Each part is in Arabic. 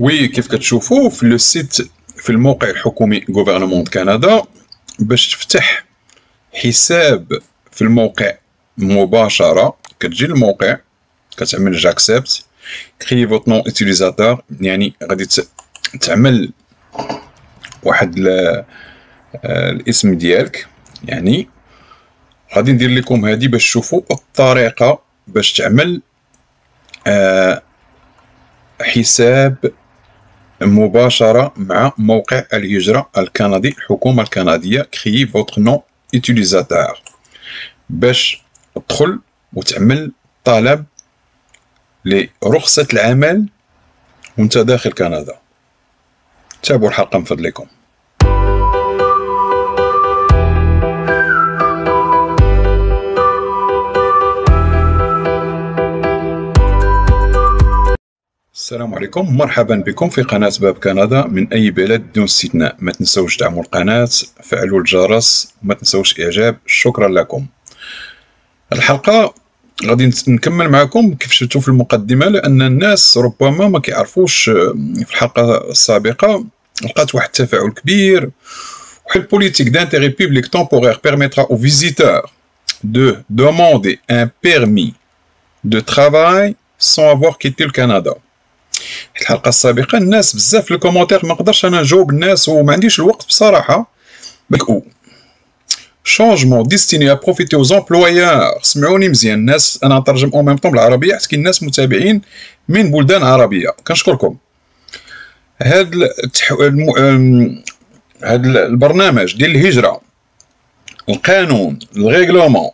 وي كيف كتشوفوا في لو سيت في الموقع الحكومي غوفرنمون كندا باش تفتح حساب في الموقع مباشرة كتجي للموقع كتعمل جاكسبت كري فوت نون اوتيليزاتور يعني غادي تعمل واحد الاسم ديالك يعني غادي ندير لكم هذه باش تشوفوا الطريقة باش تعمل حساب مباشرة مع موقع الهجرة الكندي الحكومة الكندية كري فوتر نون اوتيليزاتور باش تدخل وتعمل طلب لرخصة العمل وانت داخل كندا. تابعوا الحلقة من فضلكم. السلام عليكم، مرحبا بكم في قناة باب كندا من أي بلد دون استثناء. ما تنسوش دعموا القناة، فعلوا الجرس، وما تنسوش إعجاب. شكرا لكم. الحلقة غادي نكمل معكم كيف شفتوا في المقدمة، لأن الناس ربما ما كيعرفوش. في الحلقة السابقة لقات واحد التفاعل كبير. واحد البوليتيك d'intérêt public temporaire permettra aux visiteurs de demander un permis de travail sans avoir quitté le Canada. الحلقة السابقة الناس بزاف في الكومونتير ما نقدرش انا نجاوب الناس وما عنديش الوقت بصراحة. شونجمون ديستيني ا بروفيتي aux employeurs. سمعوني مزيان الناس، انا نترجم او ميم طون بالعربية حيت كاين ناس متابعين من بلدان عربية. كنشكركم. هاد البرنامج ديال الهجرة، القانون، الريغلومون،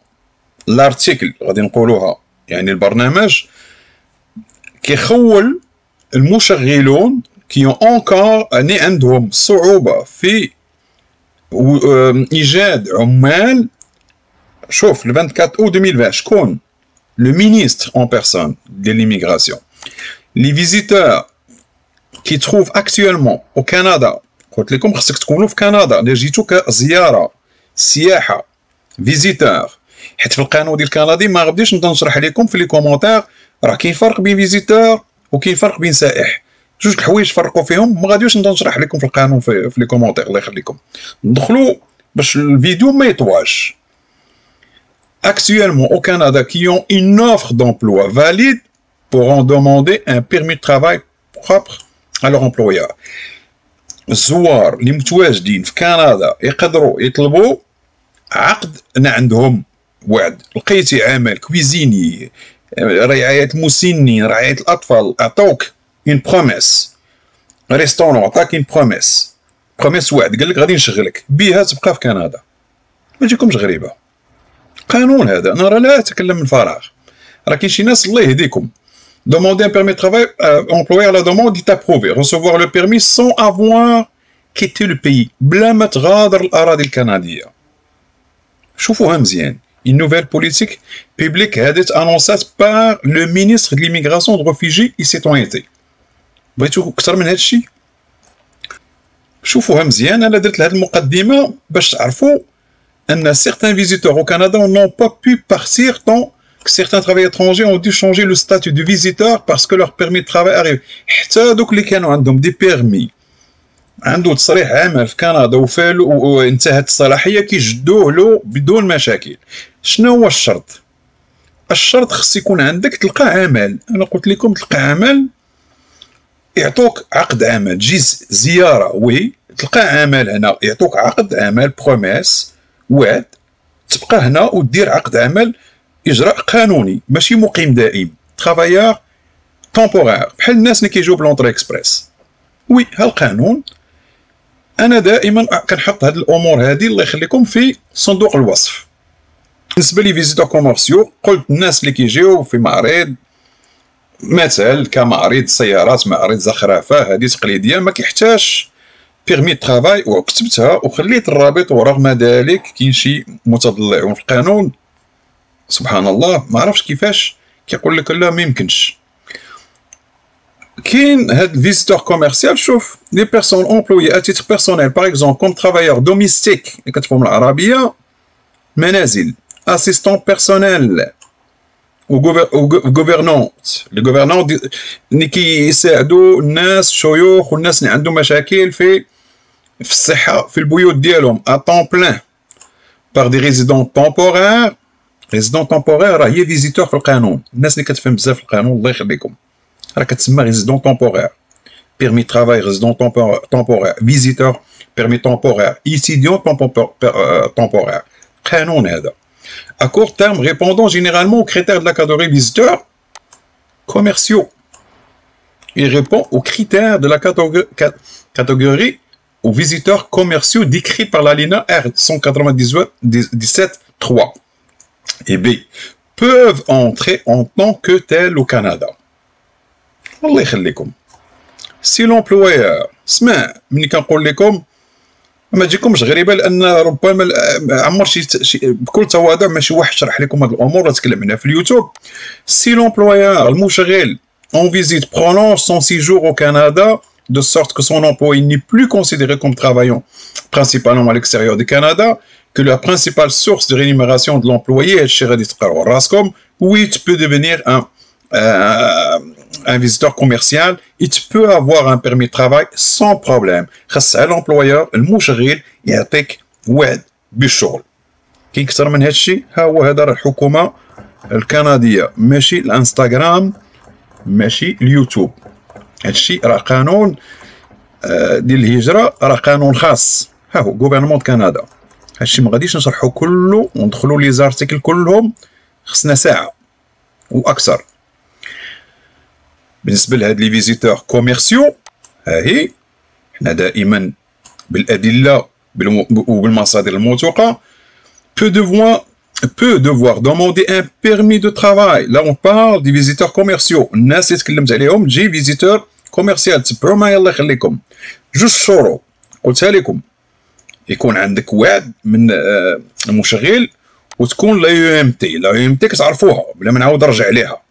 لارتيكل غادي نقولوها، يعني البرنامج كيخول المشغلون كي اونكور اني عندهم صعوبة في ايجاد عمال. شوف ل 24 او 2020 شكون لو مينيستر اون بيرسون ديال ليميغراسيون لي فيزيتور كي تروف اكطوالمون او كندا. قلت لكم خصك تكونوا في كندا الا جيتو كزياره سياحه فيزيتور، حيت في القانون ديال الكندي ما غاديش نبدا نشرح لكم في لي كومونتير راه كاين فرق بين فيزيتور وكاين فرق بين سائح. جوج الحوايج فرقوا فيهم، ما غاديش نبدا نشرح لكم في القانون في لي كومونتير. الله يخليكم ندخلوا باش الفيديو ما يطواش. Actuellement au Canada qui ont une offre d'emploi valide pourront demander un permis de travail propre à leur employeur. الزوار اللي متواجدين في كندا يقدروا يطلبوا عقد. انا عندهم وعد، لقيتي عمل كويزيني، رعاية المسنين، رعاية الأطفال، عطوك اون بروميس. ريستورون عطاك اون بروميس، وعد قال لك غادي نشغلك بها تبقى في كندا. ما تجيكمش غريبة، قانون هذا. انا راه لا اتكلم من فراغ، راه كاين شي ناس الله يهديكم. Demander un permis de travail, employeur la demande est approuvé. Recevoir le permis sans avoir quitté le pays. بلا ما تغادر الأراضي الكندية. شوفوها مزيان. Une nouvelle politique publique a été annoncée par le ministre de l'immigration, de réfugiés et citoyenneté. بغيتو أكثر من هذا الشيء؟ شوفوها مزيان. أنا درت لهاد المقدمة باش تعرفوا أن certains visiteurs au Canada n'ont pas pu partir tant que certains travailleurs étrangers ont dû changer le statut de visiteur parce que leur permis de travail arrive. حتى دوك اللي كانوا عندهم دي بيرمي، عنده تصريح عمل في كندا وفالو وانتهت الصلاحية، كيجدوه له بدون مشاكل. شنو هو الشرط؟ الشرط خص يكون عندك تلقى عمل. أنا قلت لكم تلقى عمل، يعطوك عقد عمل. تجي زيارة وي تلقى عمل هنا، يعطوك عقد عمل بروميس، وعد تبقى هنا ودير عقد عمل إجراء قانوني، ماشي مقيم دائم. ترافايور تومبورير بحال الناس اللي كيجيو بلونطري اكسبريس. وي ها القانون. أنا دائما كنحط هاد الأمور هادي الله يخليكم في صندوق الوصف. بالنسبة لي فيزيتور كوميرسيو، قلت الناس اللي كيجيو في معرض مثال كمعرض سيارات، معرض زخرفة، هادي تقليدية ما كيحتاجش بيرمي ترافاي، وكتبتها وخليت الرابط. ورغم ذلك كاين شي متضلعون في القانون سبحان الله ما عرفش كيفاش كيقول لك لا ما يمكنش. كاين هاد الفيزيتور كوميرسيال. شوف لي بيرسون امبلويي ا تيتر بيرسونيل باغ اكزومبل كوم ترافايور دوميستيك اللي كتفهم العربية، منازل، اسيستون بيرسونيل، وغوفرنونت اللي كيساعدوا الناس الشيوخ والناس اللي عندهم مشاكل في الصحه في البيوت ديالهم ا طون بلان باغ دي ريزيدون طومبورير. ريزيدون طومبورير راه هي فيزيتور في القانون. الناس اللي كتفهم بزاف في القانون الله يخليكم راه كتسمى ريزيدون طومبورير. بيرمي ترافاي ريزيدون طومبورير، فيزيتور بيرمي طومبورير، étudiant طومبورير. قانون هذا. À court terme, répondant généralement aux critères de la catégorie visiteurs commerciaux. Il répond aux critères de la catégorie aux visiteurs commerciaux décrits par l'alinéa R 197.3 et B peuvent entrer en tant que tels au Canada. الله يخليكم. Si l'employeur اسمع ملي كنقول لكم ما تجيكمش غريبه لان ربما عمر شي بكل تواضع ماشي واحد شرح لكم هذه الامور اللي تكلم عنها في اليوتيوب. Si l'employeur المشغل en visite prolonge son séjour au Canada de sorte que son employé n'est plus considéré comme travaillant principalement à l'extérieur du Canada, que la principale source de rémunération de l'employé est chez Rascom, oui, tu peux devenir un visiteur commercial et tu peux avoir un permis de travail sans problème. خاص l'employeur المشغل يعطيك وعد بالشغل. كاين اكثر من هذا الشيء. ها هو هذا الحكومه الكنديه ماشي الانستغرام ماشي اليوتيوب. هذا الشيء راه قانون ديال الهجره، راه قانون خاص. ها هو غوفرنمون كندا. هذا الشيء ما غاديش نشرحو كله وندخلوا لي زارتيكل كلهم، خصنا ساعه واكثر. بالنسبه لهاد لي فيزيتور كوميرسيو ها هي حنا دائما بالادله وبالمصادر الموثوقه peut devoir demander un permis de travail. Là on parle des visiteurs commerciaux. الناس اللي تكلمت عليهم تجي فيزيتور كوميرسيال تبعوا معايا الله يخليكم. جوج شروط قلتها لكم، يكون عندك وعد من المشغل وتكون لا يو ام تي. لا يو ام تي كتعرفوها بلا ما نعاود نرجع عليها.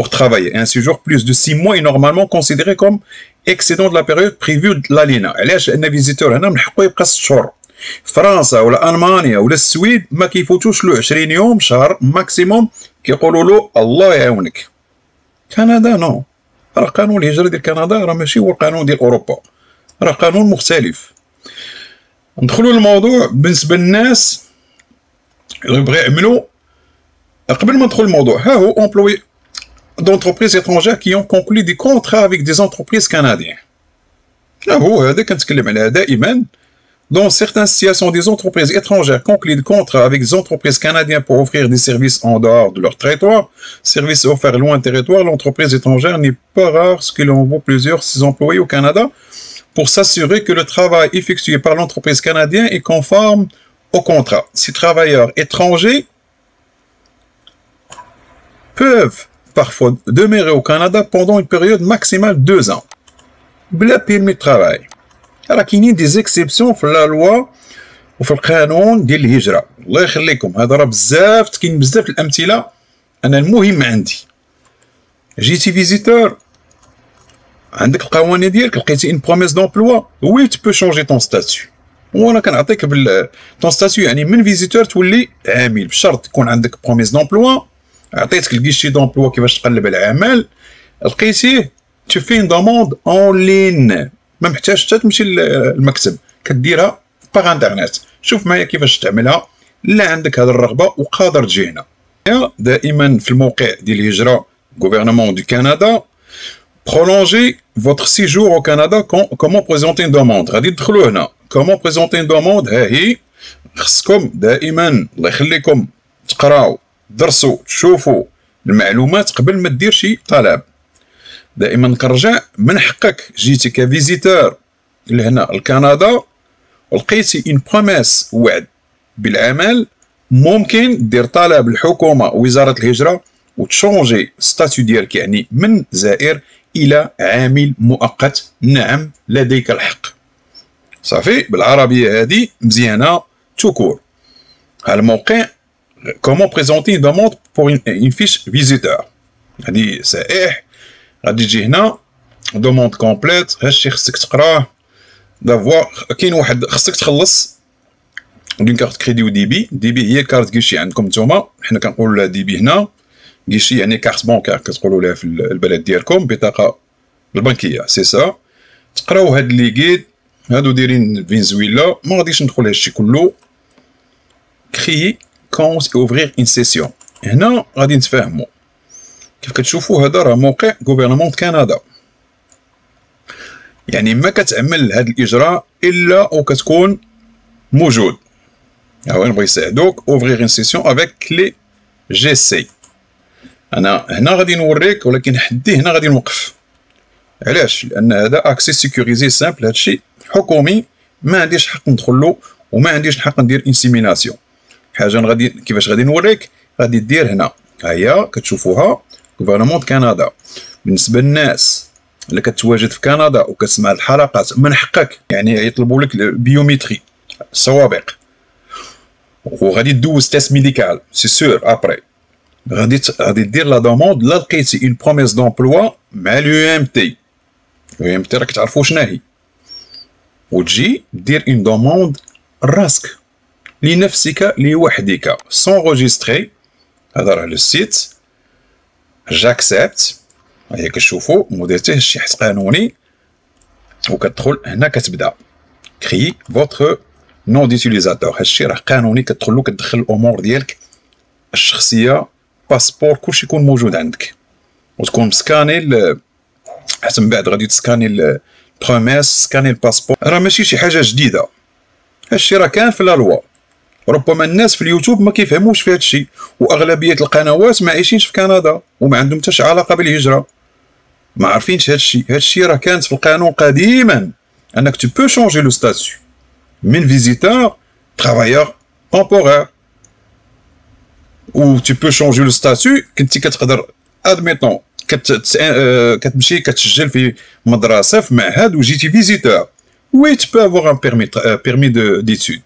Pour travailler un séjour plus de 6 mois est normalement considéré comme excédent de la période prévue de l'alinéa. علاش؟ لأن فيزيتور هنا من حقه يبقى 6 شهور. فرنسا ولا ألمانيا ولا السويد ما كيفوتوش له 20 يوم شهر ماكسيموم كيقولوا له الله يعاونك. كندا نو، راه قانون الهجرة ديال كندا راه ماشي هو القانون ديال أوروبا، راه قانون مختلف. ندخلوا للموضوع بالنسبة للناس اللي يبغيو يعملوا. قبل ما ندخل الموضوع ها هو employé d'entreprises étrangères qui ont conclu des contrats avec des entreprises canadiennes. هو هذا كنتكلم عليها دائما. Dans certaines situations, des entreprises étrangères concluent des contrats avec des entreprises canadiennes pour offrir des services en dehors de leur territoire. Services offerts loin du territoire, l'entreprise étrangère n'est pas rare ce qu'elle envoie plusieurs de ses employés au Canada pour s'assurer que le travail effectué par l'entreprise canadienne est conforme au contrat. Ces travailleurs étrangers peuvent parfois demeurer au Canada pendant une période maximale de 2 ans. بلا permis de travail. راه كاينين دي زيكسيبسيون في لا لوا وفي القانون ديال الهجره. الله يخليكم هذا راه بزاف كاين بزاف الامثله. انا المهم عندي جيتي فيزيتور عندك القوانين ديالك لقيتي ان بروميس دومبلوا وي تو بو شونجي طون ستاتيو. وانا كنعطيك طون ستاتيو يعني من فيزيتور تولي عامل بشرط يكون عندك بروميس دومبلوا. عطيتك الكيشي دومبلوا كيفاش تقلب على العمل لقيتيه tu fais une demande en ligne. ما محتاجش حتى تمشي للمكتب، كديرها باغ انترنت. شوف معايا كيفاش تعملها. لا عندك هذه الرغبه وقادر تجي هنا. دائما في الموقع ديال الهجره غوفرنمون دو كندا prolonger votre séjour au Canada. Comment présenter une demande. غادي تدخلوا هنا comment présenter une demande. ها هي خصكم دائما الله يخليكم تقراو درسوا تشوفوا المعلومات قبل ما دير شي طلب. دائما كنرجع من حقك جيتي كفيزيتور لهنا لكندا ولقيتي ان بروميس وعد بالعمل، ممكن دير طلب الحكومه وزاره الهجره وتشونجي ستاتيو ديالك يعني من زائر الى عامل مؤقت. نعم لديك الحق. صافي بالعربيه هذه مزيانه توكور. ها الموقع comment présenter une demande pour une fiche visiteur. هذه سائح غادي تجي هنا دوموند كومبليت. هادشي خصك تقراه دافوار. كاين واحد خصك تخلص دون كارت كريدي وديبي. ديبي هي كارت كيشي عندكم نتوما، حنا كنقولوا لها ديبي هنا. غيشي يعني كارت بونكار كتقولوا لها في البلد ديالكم، بطاقه البنكيه سي سا. تقراو هاد لي غيد هادو دايرين فنزويلا، ما غاديش ندخل هادشي كله. كري كونت اوفرير اون سيسيون، هنا غادي نتفاهموا. كيف كتشوفوا هذا راه موقع غوفرنمون كندا، يعني ما كتعمل هاد الاجراء الا وكتكون موجود. ها هو نبغي يساعدوك اوفرير اون سيسيون افيك كلي جي سي. انا هنا غادي نوريك، ولكن حدي هنا غادي نوقف. علاش؟ لان هذا اكسي سيكوريزي سامبل، هادشي حكومي، ما عنديش حق ندخل له وما عنديش الحق ندير انسيميناسيون. حاجه غادي كيفاش غادي نوريك، غادي دير هنا ها هي كتشوفوها غوفرنمون كندا. بالنسبه للناس اللي كتواجد في كندا وكتسمع الحلقات، من حقك يعني يطلبوا لك البيومتري السوابق، وغادي دوز تيست ميديكال سي سور. ابري غادي دير لا دوموند، لا لقيتي اون بروميس دومبلوا مع اليو ام تي. اليو ام تي راك تعرفوا شنو هي، وتجي دير اون دوموند راسك لنفسك لوحدك سون روجيستري. هذا راه لو سيت جاكسبت، هي كتشوفوا مديرته شي حس قانوني، وكتدخل هنا كتبدا كري فوتر نون ديتيليزاتور. هادشي راه قانوني، كتدخل كتدخل الامور ديالك الشخصيه، باسبور، كلشي يكون موجود عندك، وتكون مسكاني حتى من بعد غادي تسكاني البروميس، سكاني الباسبور. راه ماشي شي حاجه جديده، هادشي راه كان في لا لوا. ربما الناس في اليوتيوب ما كيفهموش في هادشي، واغلبيه القنوات ما عايشينش في كندا وما عندهم حتى شي علاقه بالهجره، ما عارفينش هادشي. هادشي راه كانت في القانون قديما، انك tu peux changer le statut من فيزيتور ترافايور temporaire، و tu peux changer le statut. كنتي كتقدر ادميطون كتمشي كتسجل في مدرسه في معهد وجيتي فيزيتور، وي tu peux avoir un permis d'études.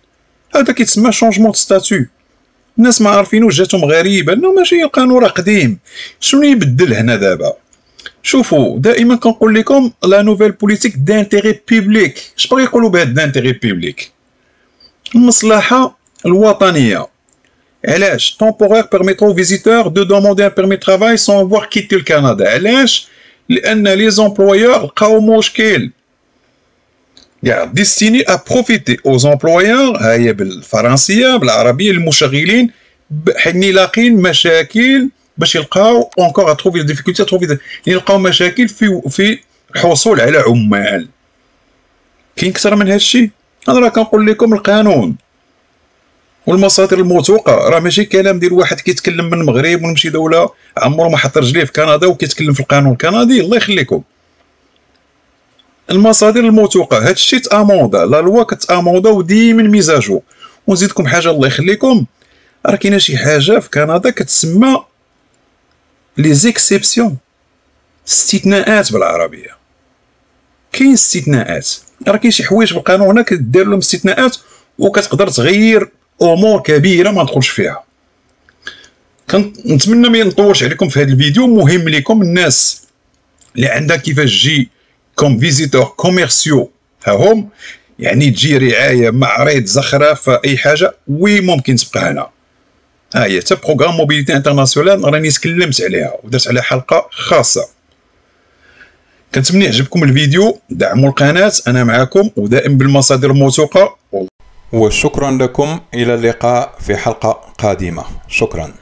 هذا كيتسمى شونجمون دو ستاتيو. الناس ما عارفينوش، جاتهم غريبه انه ماشي القانون راه قديم. شنو يبدل هنا دابا؟ شوفوا دائما كنقول لكم لا نوفيل بوليتيك دانتيغي بوبليك. اش بغا يقولوا بهاد دانتيغي بوبليك؟ المصلحه الوطنيه. علاش؟ temporaire permettra aux visiteurs de demander un permis de travail sans avoir quitté le Canada. علاش؟ لان لي زومبلويور لقاو مشكل كاع ديستيني ا بروفيتي اوز امبلويور. ها هي بالفرنسيه بالعربيه، المشغلين حني لاقين مشاكل باش يلقاو اونكور اتروفي ديفيكولتي اتروفي، يلقاو مشاكل في الحصول على عمال. كاين اكثر من هذا الشيء؟ انا راه كنقول لكم القانون والمصادر الموثوقه، راه ماشي كلام ديال واحد كيتكلم من المغرب ونمشي دوله عمره ما حط رجليه في كندا وكيتكلم في القانون الكندي. الله يخليكم، المصادر الموثوقه. هاد الشيء تاموندا، لا لوا كتاموندا وديما ميزاجو. ونزيدكم حاجه الله يخليكم، راه كاينه شي حاجه في كندا كتسمى لي زيكسيبسيون، استثناءات بالعربيه. كاين استثناءات، راه كاين شي حوايج في القانون هنا كدير لهم استثناءات وكتقدر تغير امور كبيره ما ندخلش فيها. كنتمنى ما نطولش عليكم في هذا الفيديو. مهم لكم الناس اللي عندها كيفاش تجي كوم فيزيتور كوميرسيو، ها هم يعني تجي رعايه معرض زخرفه اي حاجه، وي ممكن تبقى هنا. ها هي حتى بروغرام موبيليتي انترناسيونال راني تكلمت عليها ودرت عليها حلقه خاصه. كنتمنى يعجبكم الفيديو، دعموا القناه، انا معكم ودائما بالمصادر الموثوقه. وشكرا لكم، الى اللقاء في حلقه قادمه. شكرا.